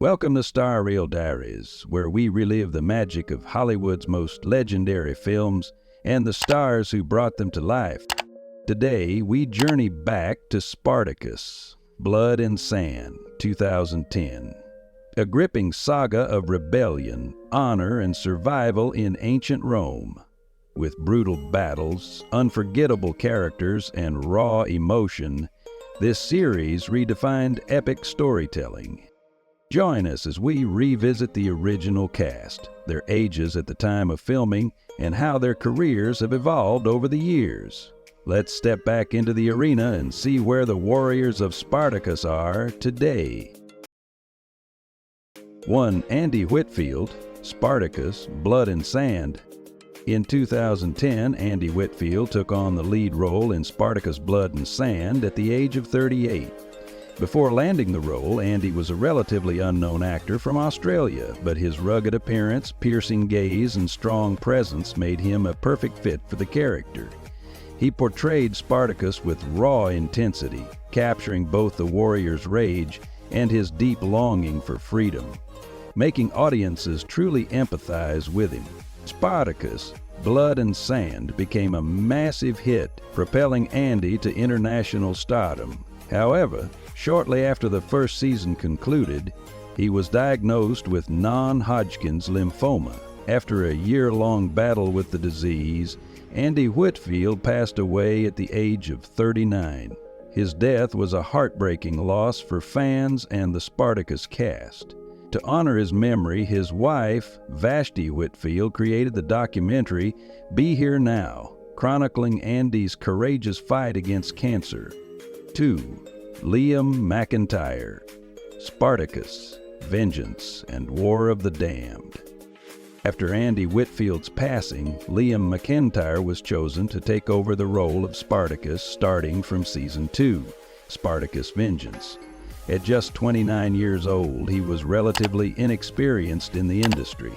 Welcome to StarReel Diaries, where we relive the magic of Hollywood's most legendary films and the stars who brought them to life. Today, we journey back to Spartacus, Blood and Sand, 2010. A gripping saga of rebellion, honor, and survival in ancient Rome. With brutal battles, unforgettable characters, and raw emotion, this series redefined epic storytelling. Join us as we revisit the original cast, their ages at the time of filming, and how their careers have evolved over the years. Let's step back into the arena and see where the warriors of Spartacus are today. 1. Andy Whitfield, Spartacus, Blood and Sand. In 2010, Andy Whitfield took on the lead role in Spartacus Blood and Sand at the age of 38. Before landing the role, Andy was a relatively unknown actor from Australia, but his rugged appearance, piercing gaze, and strong presence made him a perfect fit for the character. He portrayed Spartacus with raw intensity, capturing both the warrior's rage and his deep longing for freedom, making audiences truly empathize with him. Spartacus, Blood and Sand became a massive hit, propelling Andy to international stardom. However, shortly after the first season concluded, he was diagnosed with non-Hodgkin's lymphoma. After a year-long battle with the disease, Andy Whitfield passed away at the age of 39. His death was a heartbreaking loss for fans and the Spartacus cast. To honor his memory, his wife, Vashti Whitfield, created the documentary Be Here Now, chronicling Andy's courageous fight against cancer. 2. Liam McIntyre, Spartacus, Vengeance, and War of the Damned. After Andy Whitfield's passing, Liam McIntyre was chosen to take over the role of Spartacus starting from Season 2, Spartacus Vengeance. At just 29 years old, he was relatively inexperienced in the industry.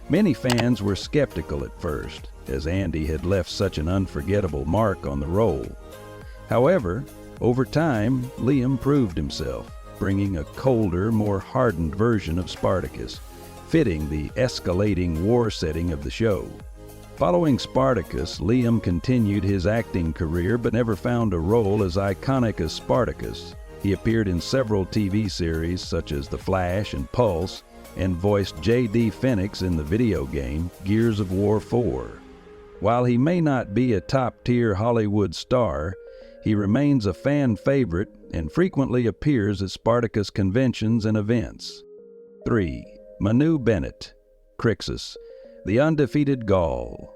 Many fans were skeptical at first, as Andy had left such an unforgettable mark on the role. However, over time, Liam proved himself, bringing a colder, more hardened version of Spartacus, fitting the escalating war setting of the show. Following Spartacus, Liam continued his acting career but never found a role as iconic as Spartacus. He appeared in several TV series such as The Flash and Pulse, and voiced J.D. Phoenix in the video game Gears of War 4. While he may not be a top-tier Hollywood star, he remains a fan favorite and frequently appears at Spartacus conventions and events. 3. Manu Bennett, Crixus, the undefeated Gaul.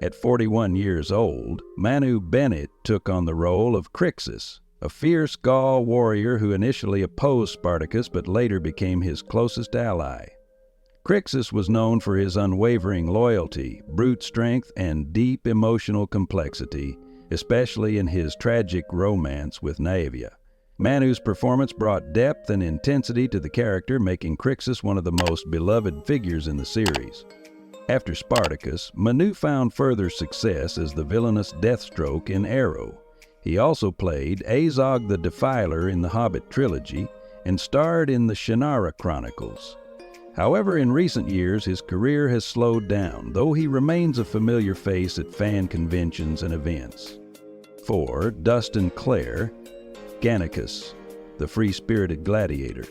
At 41 years old, Manu Bennett took on the role of Crixus, a fierce Gaul warrior who initially opposed Spartacus but later became his closest ally. Crixus was known for his unwavering loyalty, brute strength, and deep emotional complexity, especially in his tragic romance with Naevia. Manu's performance brought depth and intensity to the character, making Crixus one of the most beloved figures in the series. After Spartacus, Manu found further success as the villainous Deathstroke in Arrow. He also played Azog the Defiler in the Hobbit trilogy and starred in the Shannara Chronicles. However, in recent years, his career has slowed down, though he remains a familiar face at fan conventions and events. 4. Dustin Clare, Gannicus, the free-spirited gladiator.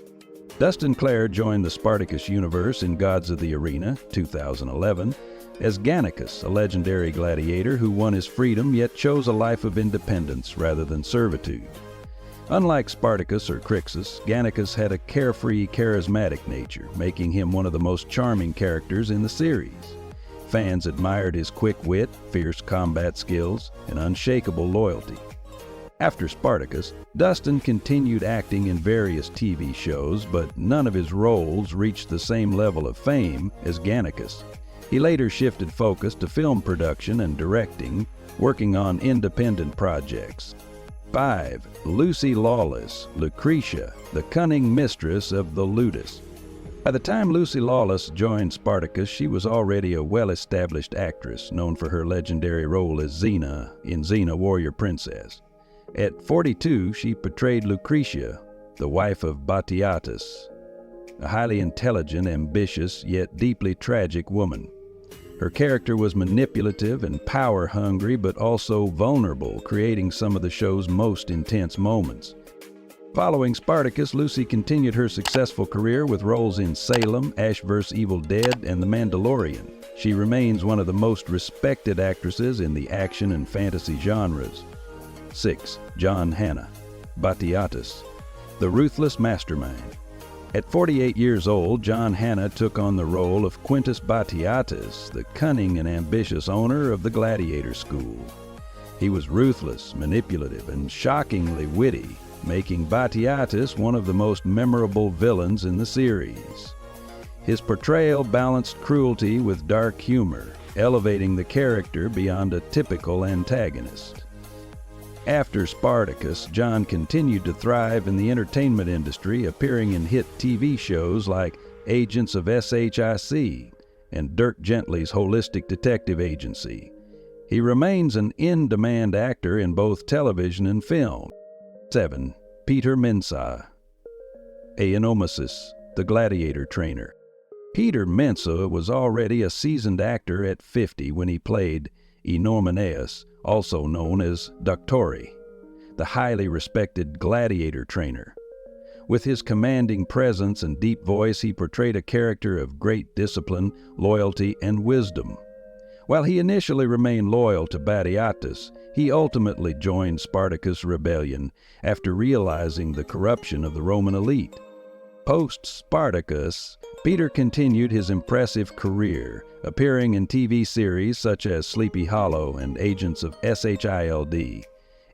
Dustin Clare joined the Spartacus universe in Gods of the Arena, 2011, as Gannicus, a legendary gladiator who won his freedom yet chose a life of independence rather than servitude. Unlike Spartacus or Crixus, Gannicus had a carefree, charismatic nature, making him one of the most charming characters in the series. Fans admired his quick wit, fierce combat skills, and unshakable loyalty. After Spartacus, Dustin continued acting in various TV shows, but none of his roles reached the same level of fame as Gannicus. He later shifted focus to film production and directing, working on independent projects. 5. Lucy Lawless, Lucretia, the cunning mistress of the Ludus. By the time Lucy Lawless joined Spartacus, she was already a well-established actress, known for her legendary role as Xena in Xena Warrior Princess. At 42, she portrayed Lucretia, the wife of Batiatus. a highly intelligent, ambitious, yet deeply tragic woman. Her character was manipulative and power-hungry, but also vulnerable, creating some of the show's most intense moments. Following Spartacus, Lucy continued her successful career with roles in Salem, Ash vs. Evil Dead, and The Mandalorian. She remains one of the most respected actresses in the action and fantasy genres. 6. John Hannah, Batiatus, the ruthless mastermind. At 48 years old, John Hannah took on the role of Quintus Batiatus, the cunning and ambitious owner of the gladiator school. He was ruthless, manipulative, and shockingly witty, making Batiatus one of the most memorable villains in the series. His portrayal balanced cruelty with dark humor, elevating the character beyond a typical antagonist. After Spartacus, John continued to thrive in the entertainment industry, appearing in hit TV shows like Agents of SHIC and Dirk Gently's Holistic Detective Agency. He remains an in-demand actor in both television and film. 7. Peter Mensah, Oenomaus, the gladiator trainer. Peter Mensah was already a seasoned actor at 50 when he played Oenomaus, also known as Doctori, the highly respected gladiator trainer. With his commanding presence and deep voice, he portrayed a character of great discipline, loyalty, and wisdom. While he initially remained loyal to Batiatus, he ultimately joined Spartacus' rebellion after realizing the corruption of the Roman elite. Post-Spartacus, Peter continued his impressive career, appearing in TV series such as Sleepy Hollow and Agents of SHILD,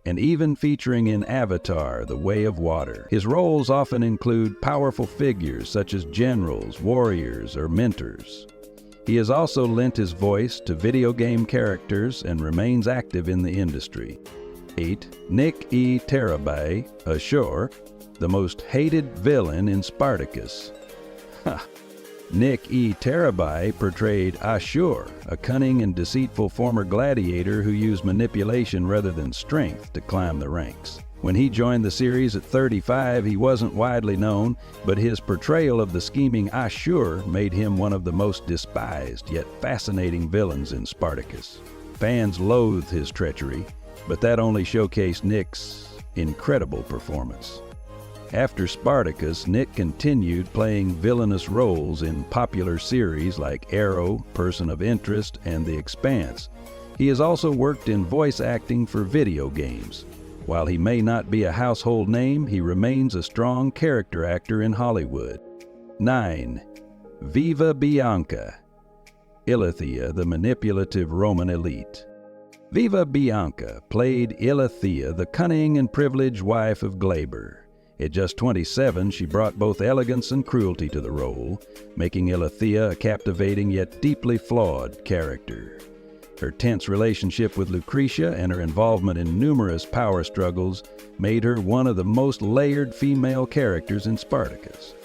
and even featuring in Avatar: The Way of Water. His roles often include powerful figures such as generals, warriors, or mentors. He has also lent his voice to video game characters and remains active in the industry. 8. Nick E. Tarabay, Ashur, the most hated villain in Spartacus. Nick E. Tarabay portrayed Ashur, a cunning and deceitful former gladiator who used manipulation rather than strength to climb the ranks. When he joined the series at 35, he wasn't widely known, but his portrayal of the scheming Ashur made him one of the most despised yet fascinating villains in Spartacus. Fans loathed his treachery, but that only showcased Nick's incredible performance. After Spartacus, Nick continued playing villainous roles in popular series like Arrow, Person of Interest, and The Expanse. He has also worked in voice acting for video games. While he may not be a household name, he remains a strong character actor in Hollywood. 9. Viva Bianca, Ilithyia, the manipulative Roman elite. Viva Bianca played Ilithyia, the cunning and privileged wife of Glamour. At just 27, she brought both elegance and cruelty to the role, making Ilithyia a captivating yet deeply flawed character. Her tense relationship with Lucretia and her involvement in numerous power struggles made her one of the most layered female characters in Spartacus.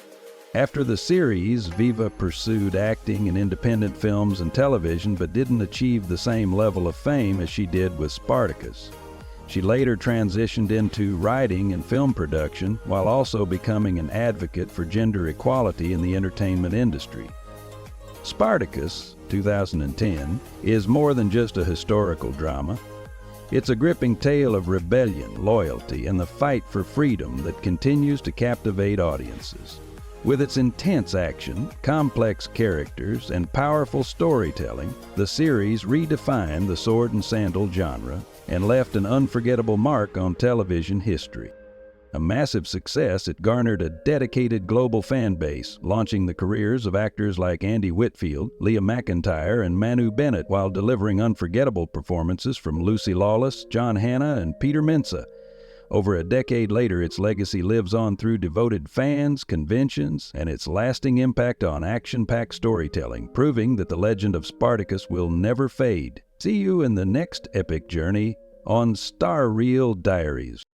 After the series, Viva pursued acting in independent films and television, but didn't achieve the same level of fame as she did with Spartacus. She later transitioned into writing and film production, while also becoming an advocate for gender equality in the entertainment industry. Spartacus, 2010, is more than just a historical drama. It's a gripping tale of rebellion, loyalty, and the fight for freedom that continues to captivate audiences. With its intense action, complex characters, and powerful storytelling, the series redefined the sword and sandal genre and left an unforgettable mark on television history. A massive success, it garnered a dedicated global fan base, launching the careers of actors like Andy Whitfield, Leah McIntyre, and Manu Bennett, while delivering unforgettable performances from Lucy Lawless, John Hannah, and Peter Mensah. Over a decade later, its legacy lives on through devoted fans, conventions, and its lasting impact on action-packed storytelling, proving that the legend of Spartacus will never fade. See you in the next epic journey on StarReel Diaries.